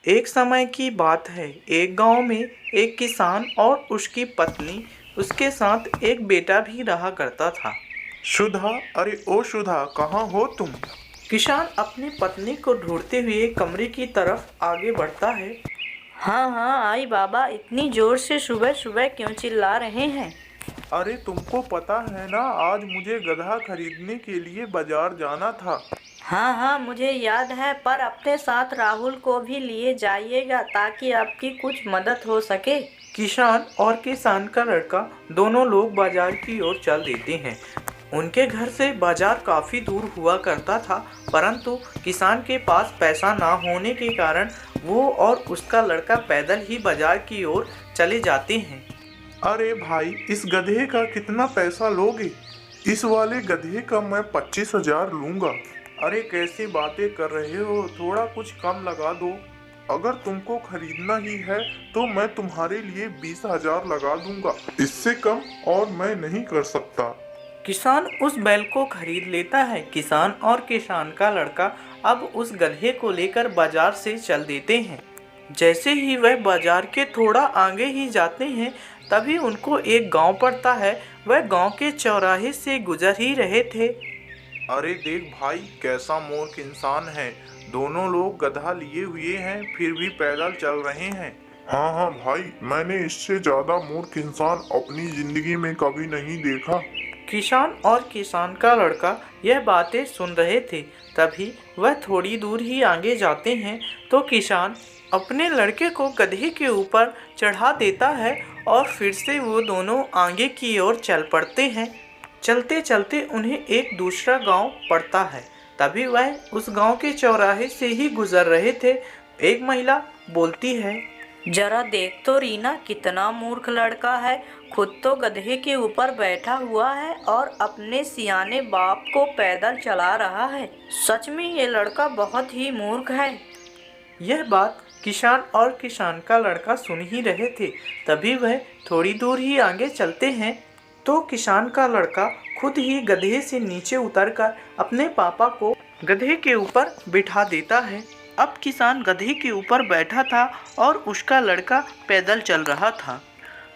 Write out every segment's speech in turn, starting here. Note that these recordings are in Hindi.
एक समय की बात है। एक गांव में एक किसान और उसकी पत्नी, उसके साथ एक बेटा भी रहा करता था। सुधा, अरे ओ सुधा, कहाँ हो तुम? किसान अपनी पत्नी को ढूंढते हुए कमरे की तरफ आगे बढ़ता है। हाँ हाँ आई बाबा, इतनी जोर से सुबह सुबह क्यों चिल्ला रहे हैं? अरे तुमको पता है ना, आज मुझे गधा खरीदने के लिए बाजार जाना था। हाँ हाँ मुझे याद है, पर अपने साथ राहुल को भी लिए जाइएगा ताकि आपकी कुछ मदद हो सके। किसान और किसान का लड़का दोनों लोग बाजार की ओर चल देते हैं। उनके घर से बाजार काफी दूर हुआ करता था, परंतु किसान के पास पैसा ना होने के कारण वो और उसका लड़का पैदल ही बाजार की ओर चले जाते हैं। अरे भाई, इस गधे का कितना पैसा लोगे? इस वाले गधे का मैं 25,000 लूंगा। अरे कैसी बातें कर रहे हो, थोड़ा कुछ कम लगा दो। अगर तुमको खरीदना ही है तो मैं तुम्हारे लिए 20,000 लगा दूंगा। इससे कम और मैं नहीं कर सकता। किसान उस बैल को खरीद लेता है। किसान और किसान का लड़का अब उस गधे को लेकर बाजार से चल देते हैं। जैसे ही वह बाजार के थोड़ा आगे ही जाते हैं, तभी उनको एक गांव पड़ता है। वह गांव के चौराहे से गुजर ही रहे थे। अरे देख भाई, कैसा मूर्ख इंसान है। दोनों लोग गधा लिए हुए हैं फिर भी पैदल चल रहे हैं। हाँ हाँ भाई, मैंने इससे ज्यादा मूर्ख इंसान अपनी जिंदगी में कभी नहीं देखा। किसान और किसान का लड़का यह बातें सुन रहे थे। तभी वह थोड़ी दूर ही आगे जाते हैं तो किसान अपने लड़के को गधे के ऊपर चढ़ा देता है और फिर से वो दोनों आगे की ओर चल पड़ते हैं। चलते चलते उन्हें एक दूसरा गांव पड़ता है। तभी वह उस गांव के चौराहे से ही गुजर रहे थे। एक महिला बोलती है, जरा देख तो रीना, कितना मूर्ख लड़का है। खुद तो गधे के ऊपर बैठा हुआ है और अपने सियाने बाप को पैदल चला रहा है। सच में ये लड़का बहुत ही मूर्ख है। यह बात किसान और किसान का लड़का सुन ही रहे थे। तभी वह थोड़ी दूर ही आगे चलते हैं तो किसान का लड़का खुद ही गधे से नीचे उतरकर अपने पापा को गधे के ऊपर बिठा देता है। अब किसान गधे के ऊपर बैठा था और उसका लड़का पैदल चल रहा था।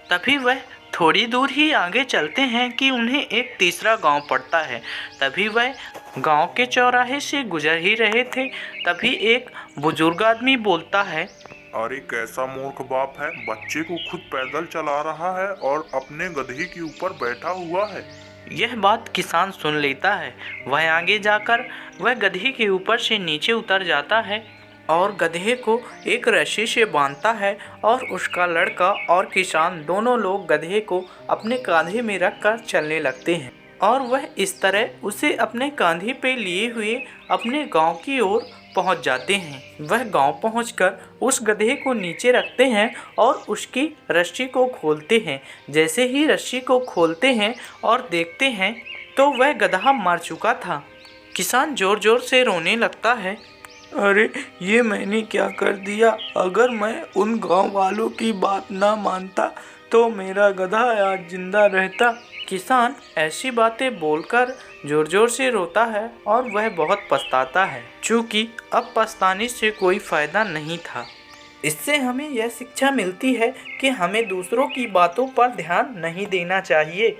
तभी वह थोड़ी दूर ही आगे चलते हैं कि उन्हें एक तीसरा गांव पड़ता है। तभी वह गांव के चौराहे से गुजर ही रहे थे। तभी एक बुजुर्ग आदमी बोलता है, अरे कैसा मूर्ख बाप है, बच्चे को खुद पैदल चला रहा है और अपने गधे के ऊपर बैठा हुआ है। यह बात किसान सुन लेता है। वह आगे जाकर वह गधे के ऊपर से नीचे उतर जाता है और गधे को एक रस्सी से बांधता है और उसका लड़का और किसान दोनों लोग गधे को अपने कांधे में रखकर चलने लगते हैं और वह इस तरह उसे अपने कांधे पे लिए हुए अपने गांव की ओर पहुंच जाते हैं। वह गांव पहुंचकर उस गधे को नीचे रखते हैं और उसकी रस्सी को खोलते हैं। जैसे ही रस्सी को खोलते हैं और देखते हैं तो वह गधा मर चुका था। किसान जोर जोर से रोने लगता है, अरे ये मैंने क्या कर दिया। अगर मैं उन गांव वालों की बात ना मानता तो मेरा गधा आज जिंदा रहता। किसान ऐसी बातें बोलकर जोर जोर से रोता है और वह बहुत पछताता है, क्योंकि अब पछताने से कोई फायदा नहीं था। इससे हमें यह शिक्षा मिलती है कि हमें दूसरों की बातों पर ध्यान नहीं देना चाहिए।